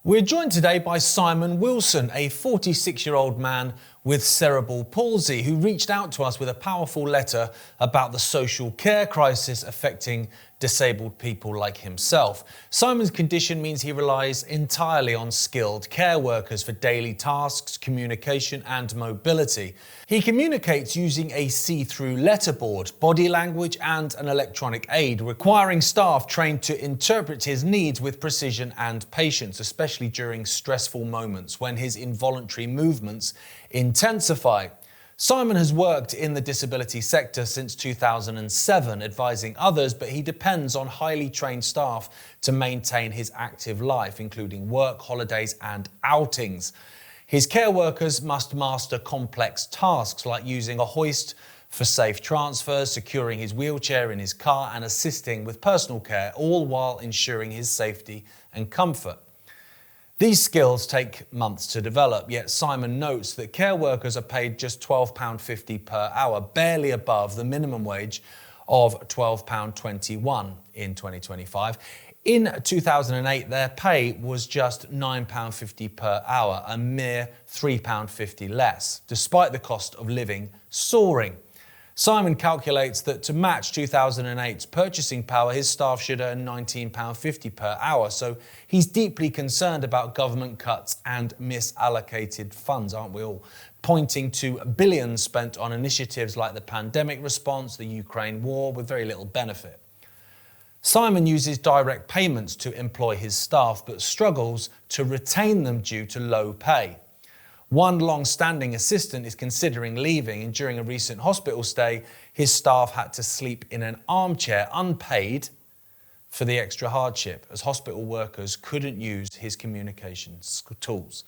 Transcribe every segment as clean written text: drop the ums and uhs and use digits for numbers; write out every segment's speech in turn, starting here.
We're joined today by Simon Wilson, a 46-year-old man with cerebral palsy who reached out to us with a powerful letter about the social care crisis affecting disabled people like himself. Simon's condition means he relies entirely on skilled care workers for daily tasks, communication and mobility. He communicates using a see-through letterboard, body language and an electronic aid, requiring staff trained to interpret his needs with precision and patience, especially during stressful moments when his involuntary movements intensify. Simon has worked in the disability sector since 2007, advising others, but he depends on highly trained staff to maintain his active life, including work, holidays and outings. His care workers must master complex tasks like using a hoist for safe transfers, securing his wheelchair in his car and assisting with personal care, all while ensuring his safety and comfort. These skills take months to develop, yet Simon notes that care workers are paid just £12.50 per hour, barely above the minimum wage of £12.21 in 2025. In 2008, their pay was just £9.50 per hour, a mere £3.50 less, despite the cost of living soaring. Simon calculates that to match 2008's purchasing power, his staff should earn £19.50 per hour. So he's deeply concerned about government cuts and misallocated funds, aren't we all? Pointing to billions spent on initiatives like the pandemic response, the Ukraine war, with very little benefit. Simon uses direct payments to employ his staff, but struggles to retain them due to low pay. One long-standing assistant is considering leaving, and during a recent hospital stay, his staff had to sleep in an armchair unpaid for the extra hardship, as hospital workers couldn't use his communications tools.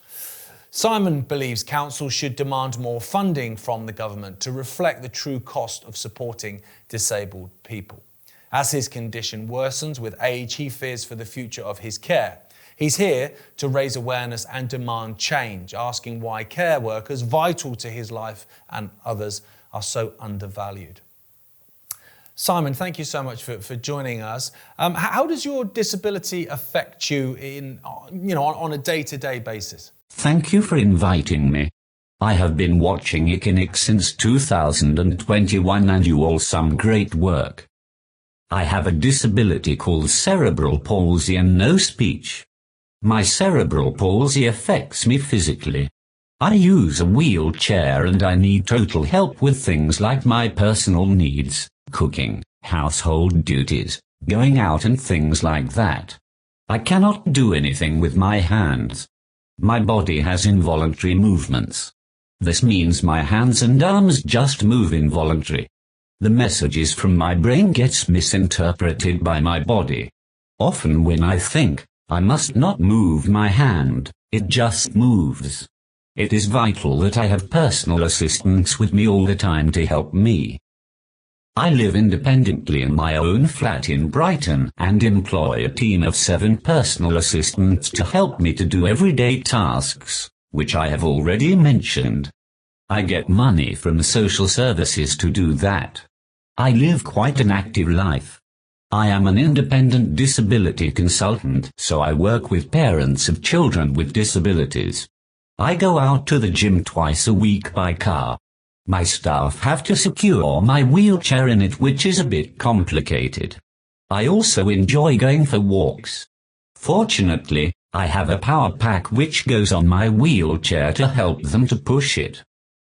Simon believes councils should demand more funding from the government to reflect the true cost of supporting disabled people. As his condition worsens with age, he fears for the future of his care. He's here to raise awareness and demand change, asking why care workers, vital to his life and others, are so undervalued. Simon, thank you so much for joining us. How does your disability affect you on a day-to-day basis? Thank you for inviting me. I have been watching Icke since 2021 and you all some great work. I have a disability called cerebral palsy and no speech. My cerebral palsy affects me physically. I use a wheelchair and I need total help with things like my personal needs, cooking, household duties, going out and things like that. I cannot do anything with my hands. My body has involuntary movements. This means my hands and arms just move involuntarily. The messages from my brain gets misinterpreted by my body. Often when I think, I must not move my hand, it just moves. It is vital that I have personal assistants with me all the time to help me. I live independently in my own flat in Brighton and employ a team of 7 personal assistants to help me to do everyday tasks, which I have already mentioned. I get money from social services to do that. I live quite an active life. I am an independent disability consultant, so I work with parents of children with disabilities. I go out to the gym twice a week by car. My staff have to secure my wheelchair in it, which is a bit complicated. I also enjoy going for walks. Fortunately, I have a power pack which goes on my wheelchair to help them to push it.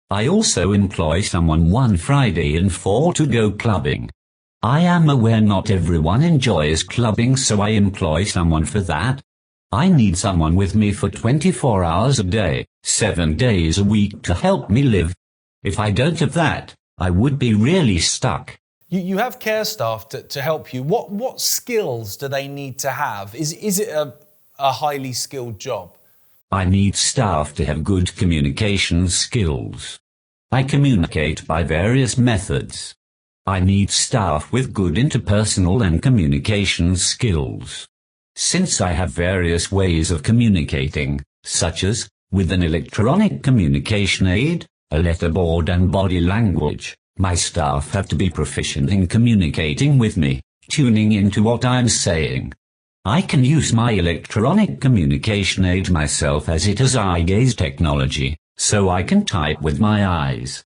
I also employ someone one Friday in 4 to go clubbing. I am aware not everyone enjoys clubbing, so I employ someone for that. I need someone with me for 24 hours a day, 7 days a week to help me live. If I don't have that, I would be really stuck. You have care staff to help you. What skills do they need to have? Is it a highly skilled job? I need staff to have good communication skills. I communicate by various methods. I need staff with good interpersonal and communication skills. Since I have various ways of communicating, such as, with an electronic communication aid, a letterboard and body language, my staff have to be proficient in communicating with me, tuning into what I'm saying. I can use my electronic communication aid myself as it has eye gaze technology, so I can type with my eyes.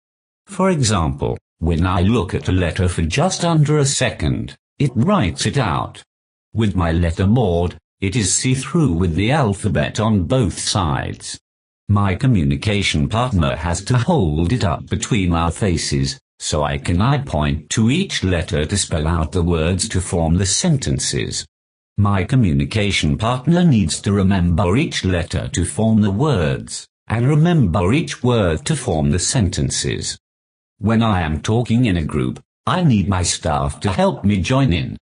For example, when I look at a letter for just under a second, it writes it out. With my letterboard, it is see-through with the alphabet on both sides. My communication partner has to hold it up between our faces, so I can point to each letter to spell out the words to form the sentences. My communication partner needs to remember each letter to form the words, and remember each word to form the sentences. When I am talking in a group, I need my staff to help me join in.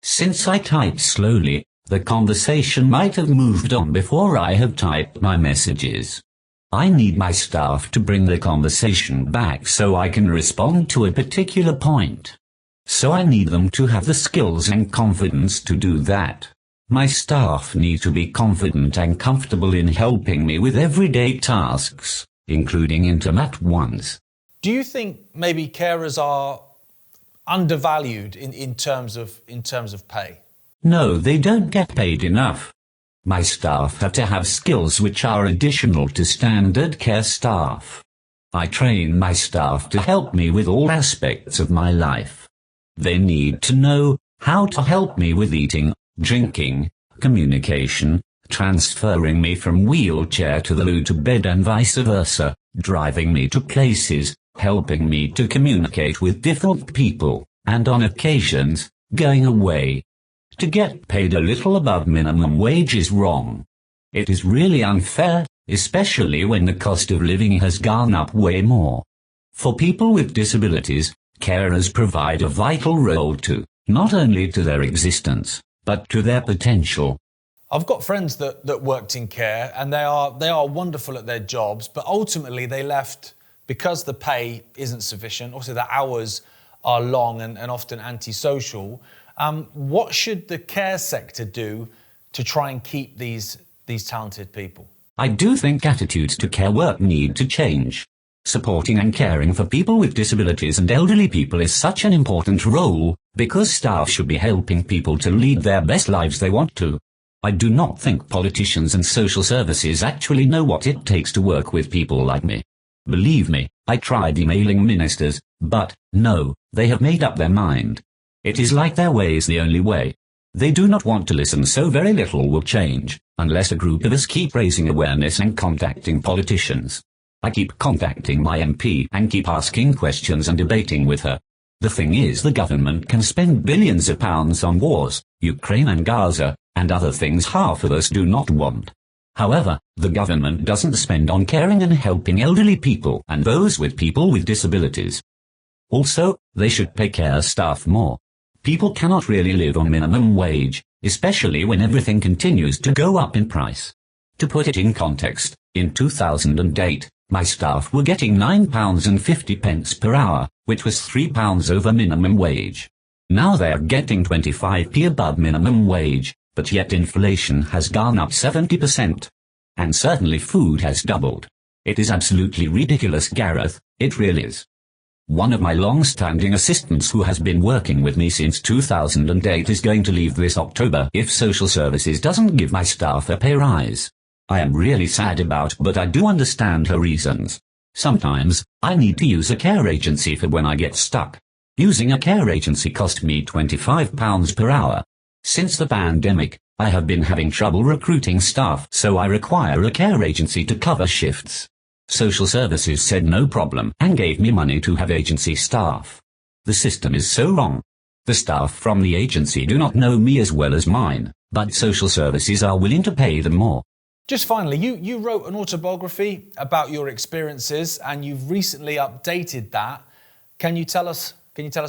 Since I type slowly, the conversation might have moved on before I have typed my messages. I need my staff to bring the conversation back so I can respond to a particular point. So I need them to have the skills and confidence to do that. My staff need to be confident and comfortable in helping me with everyday tasks, including intimate ones. Do you think maybe carers are undervalued in terms of pay? No, they don't get paid enough. My staff have to have skills which are additional to standard care staff. I train my staff to help me with all aspects of my life. They need to know how to help me with eating, drinking, communication, transferring me from wheelchair to the loo to bed and vice versa, driving me to places, helping me to communicate with different people, and on occasions, going away. To get paid a little above minimum wage is wrong. It is really unfair, especially when the cost of living has gone up way more. For people with disabilities, carers provide a vital role to, not only to their existence, but to their potential. I've got friends that worked in care, and they are wonderful at their jobs, but ultimately they left because the pay isn't sufficient. Also, the hours are long and often antisocial. What should the care sector do to try and keep these talented people? I do think attitudes to care work need to change. Supporting and caring for people with disabilities and elderly people is such an important role, because staff should be helping people to lead their best lives they want to. I do not think politicians and social services actually know what it takes to work with people like me. Believe me, I tried emailing ministers, but, no, they have made up their mind. It is like their way is the only way. They do not want to listen, so very little will change, unless a group of us keep raising awareness and contacting politicians. I keep contacting my MP and keep asking questions and debating with her. The thing is, the government can spend billions of pounds on wars, Ukraine and Gaza, and other things half of us do not want. However, the government doesn't spend on caring and helping elderly people and those with people with disabilities. Also, they should pay care staff more. People cannot really live on minimum wage, especially when everything continues to go up in price. To put it in context, in 2008, my staff were getting £9.50 per hour, which was £3 over minimum wage. Now they are getting 25p above minimum wage, but yet inflation has gone up 70%. And certainly food has doubled. It is absolutely ridiculous, Gareth, it really is. One of my long-standing assistants who has been working with me since 2008 is going to leave this October if social services doesn't give my staff a pay rise. I am really sad about, but I do understand her reasons. Sometimes, I need to use a care agency for when I get stuck. Using a care agency cost me £25 per hour. Since the pandemic, I have been having trouble recruiting staff, so I require a care agency to cover shifts. Social services said no problem and gave me money to have agency staff. The system is so wrong. The staff from the agency do not know me as well as mine, but social services are willing to pay them more. Just finally, you wrote an autobiography about your experiences, and you've recently updated that. Can you tell us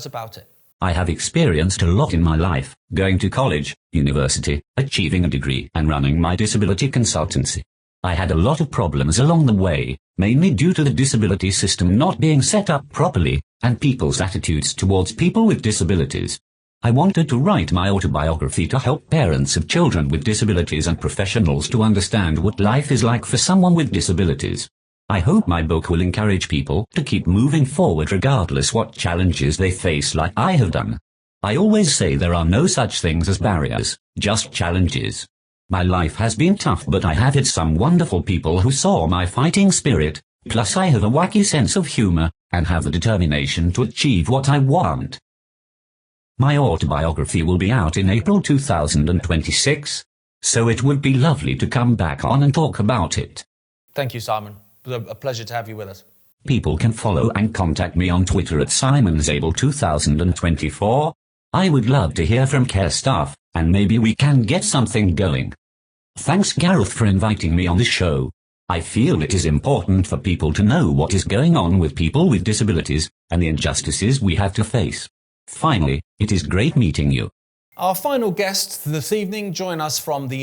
about it? I have experienced a lot in my life, going to college, university, achieving a degree, and running my disability consultancy. I had a lot of problems along the way, mainly due to the disability system not being set up properly, and people's attitudes towards people with disabilities. I wanted to write my autobiography to help parents of children with disabilities and professionals to understand what life is like for someone with disabilities. I hope my book will encourage people to keep moving forward regardless what challenges they face, like I have done. I always say there are no such things as barriers, just challenges. My life has been tough, but I have had some wonderful people who saw my fighting spirit, plus I have a wacky sense of humor, and have the determination to achieve what I want. My autobiography will be out in April 2026, so it would be lovely to come back on and talk about it. Thank you, Simon. It was a pleasure to have you with us. People can follow and contact me on Twitter at SimonsAble2024. I would love to hear from care staff, and maybe we can get something going. Thanks Gareth for inviting me on the show. I feel it is important for people to know what is going on with people with disabilities, and the injustices we have to face. Finally, it is great meeting you. Our final guests this evening join us from the